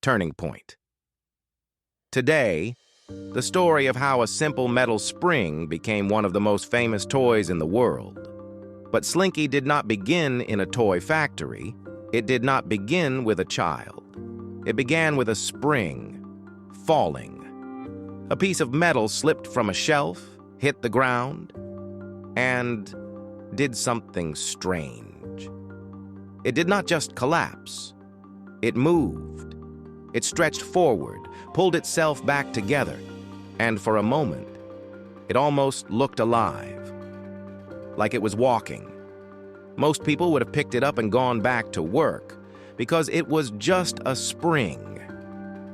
turning point. Today, the story of how a simple metal spring became one of the most famous toys in the world. But Slinky did not begin in a toy factory. It did not begin with a child. It began with a spring falling. A piece of metal slipped from a shelf, hit the ground, and did something strange. It did not just collapse. It moved. It stretched forward, pulled itself back together, and for a moment, it almost looked alive, like it was walking. Most people would have picked it up and gone back to work because it was just a spring.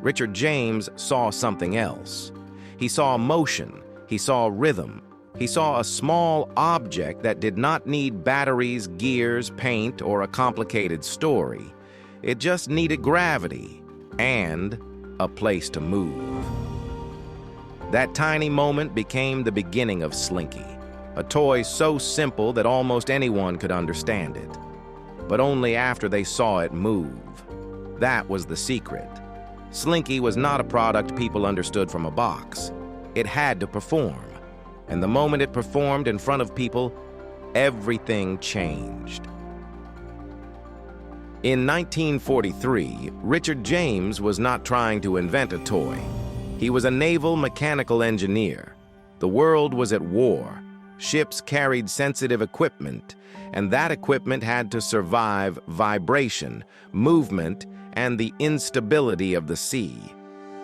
Richard James saw something else. He saw motion. He saw rhythm. He saw a small object that did not need batteries, gears, paint, or a complicated story. It just needed gravity and a place to move. That tiny moment became the beginning of Slinky, a toy so simple that almost anyone could understand it. But only after they saw it move. That was the secret. Slinky was not a product people understood from a box. It had to perform. And the moment it performed in front of people, everything changed. In 1943, Richard James was not trying to invent a toy. He was a naval mechanical engineer. The world was at war. Ships carried sensitive equipment, and that equipment had to survive vibration, movement, and the instability of the sea.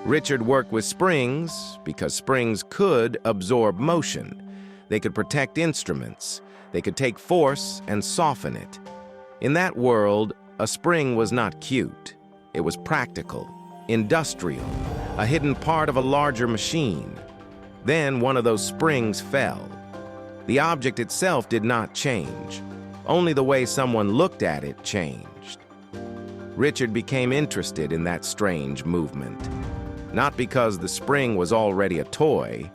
Richard worked with springs because springs could absorb motion. They could protect instruments. They could take force and soften it. In that world, a spring was not cute. It was practical, industrial, a hidden part of a larger machine. Then one of those springs fell. The object itself did not change. Only the way someone looked at it changed. Richard became interested in that strange movement. Not because the spring was already a toy,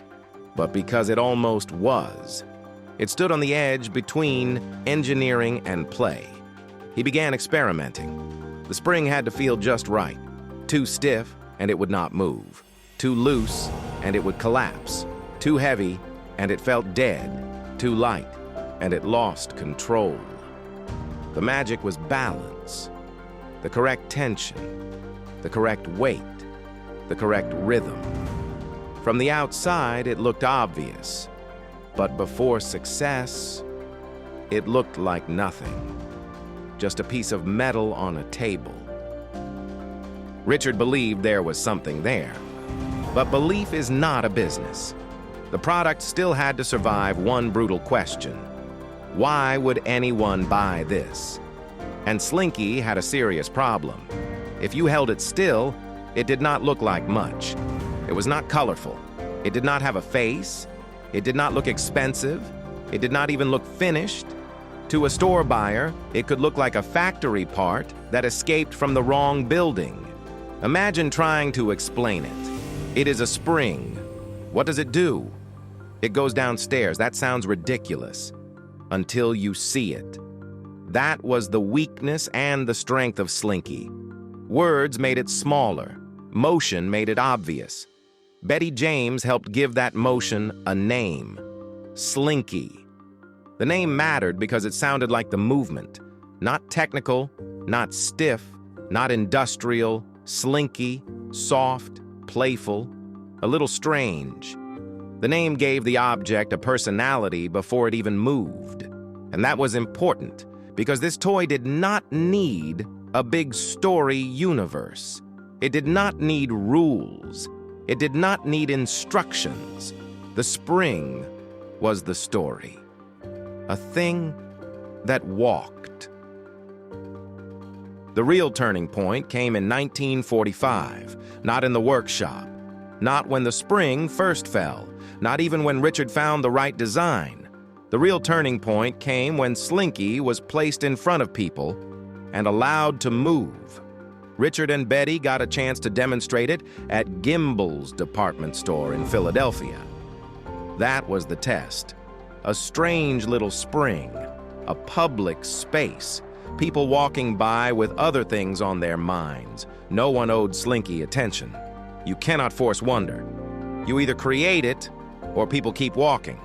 but because it almost was. It stood on the edge between engineering and play. He began experimenting. The spring had to feel just right. Too stiff, and it would not move. Too loose, and it would collapse. Too heavy, and it felt dead. Too light, and it lost control. The magic was balance. The correct tension. The correct weight. The correct rhythm. From the outside, it looked obvious. But before success, it looked like nothing. Just a piece of metal on a table. Richard believed there was something there. But belief is not a business. The product still had to survive one brutal question. Why would anyone buy this? And Slinky had a serious problem. If you held it still, it did not look like much. It was not colorful. It did not have a face. It did not look expensive. It did not even look finished. To a store buyer, it could look like a factory part that escaped from the wrong building. Imagine trying to explain it. It is a spring. What does it do? It goes downstairs. That sounds ridiculous. Until you see it. That was the weakness and the strength of Slinky. Words made it smaller. Motion made it obvious. Betty James helped give that motion a name. Slinky. The name mattered because it sounded like the movement. Not technical, not stiff, not industrial. Slinky, soft, playful, a little strange. The name gave the object a personality before it even moved. And that was important because this toy did not need a big story universe. It did not need rules. It did not need instructions. The spring was the story. A thing that walked. The real turning point came in 1945, not in the workshop, not when the spring first fell, not even when Richard found the right design. The real turning point came when Slinky was placed in front of people and allowed to move. Richard and Betty got a chance to demonstrate it at Gimbels department store in Philadelphia. That was the test. A strange little spring, a public space, People walking by with other things on their minds. No one owed Slinky attention. You cannot force wonder. You either create it, or people keep walking.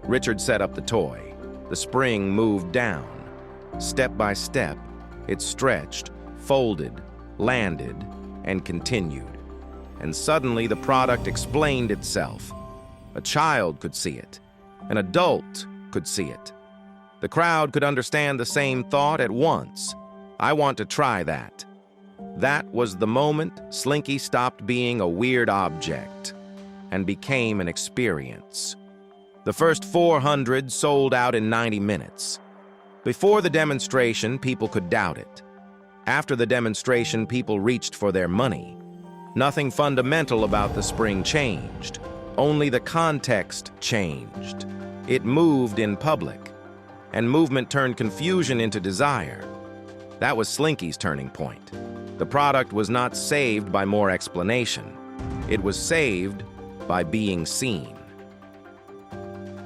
Richard set up the toy. The spring moved down. Step by step, it stretched, folded, landed, and continued. And suddenly the product explained itself. A child could see it. An adult could see it. The crowd could understand the same thought at once. I want to try that. That was the moment Slinky stopped being a weird object and became an experience. The first 400 sold out in 90 minutes. Before the demonstration, people could doubt it. After the demonstration, people reached for their money. Nothing fundamental about the spring changed. Only the context changed. It moved in public, and movement turned confusion into desire. That was Slinky's turning point. The product was not saved by more explanation. It was saved by being seen.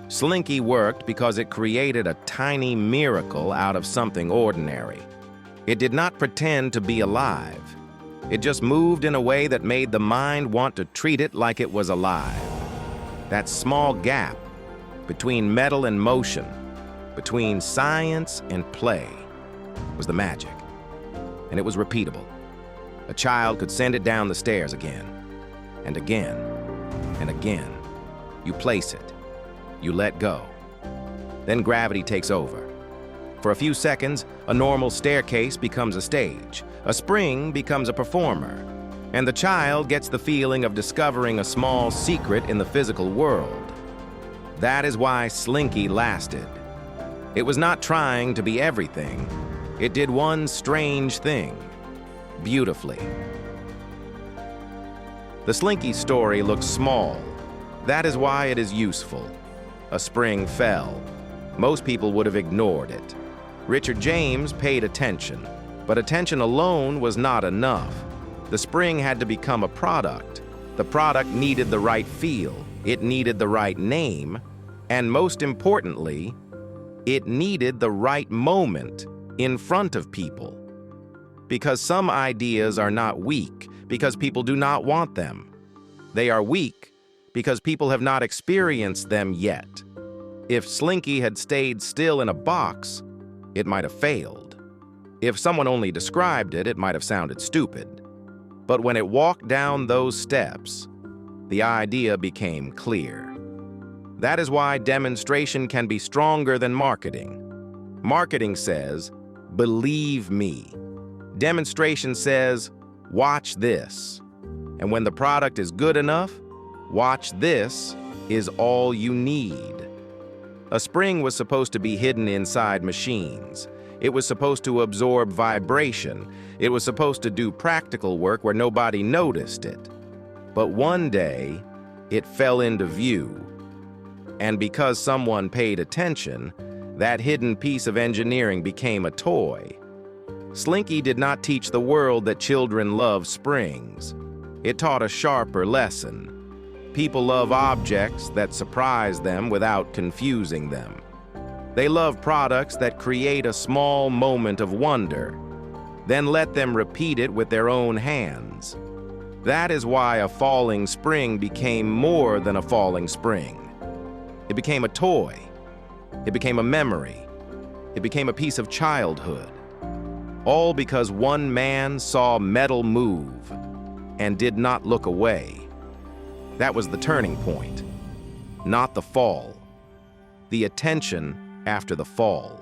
Slinky worked because it created a tiny miracle out of something ordinary. It did not pretend to be alive. It just moved in a way that made the mind want to treat it like it was alive. That small gap between metal and motion, between science and play, was the magic. And it was repeatable. A child could send it down the stairs again, and again, and again. You place it. You let go. Then gravity takes over. For a few seconds, a normal staircase becomes a stage. A spring becomes a performer. And the child gets the feeling of discovering a small secret in the physical world. That is why Slinky lasted. It was not trying to be everything. It did one strange thing, beautifully. The Slinky story looks small. That is why it is useful. A spring fell. Most people would have ignored it. Richard James paid attention, but attention alone was not enough. The spring had to become a product. The product needed the right feel, it needed the right name, and most importantly, it needed the right moment in front of people. Because some ideas are not weak because people do not want them. They are weak because people have not experienced them yet. If Slinky had stayed still in a box, it might have failed. If someone only described it, it might have sounded stupid. But when it walked down those steps, the idea became clear. That is why demonstration can be stronger than marketing. Marketing says, "Believe me." Demonstration says, "Watch this." And when the product is good enough, "Watch this" is all you need. A spring was supposed to be hidden inside machines. It was supposed to absorb vibration. It was supposed to do practical work where nobody noticed it. But one day, it fell into view. And because someone paid attention, that hidden piece of engineering became a toy. Slinky did not teach the world that children love springs. It taught a sharper lesson. People love objects that surprise them without confusing them. They love products that create a small moment of wonder, then let them repeat it with their own hands. That is why a falling spring became more than a falling spring. It became a toy. It became a memory. It became a piece of childhood. All because one man saw metal move and did not look away. That was the turning point, not the fall. The attention after the fall.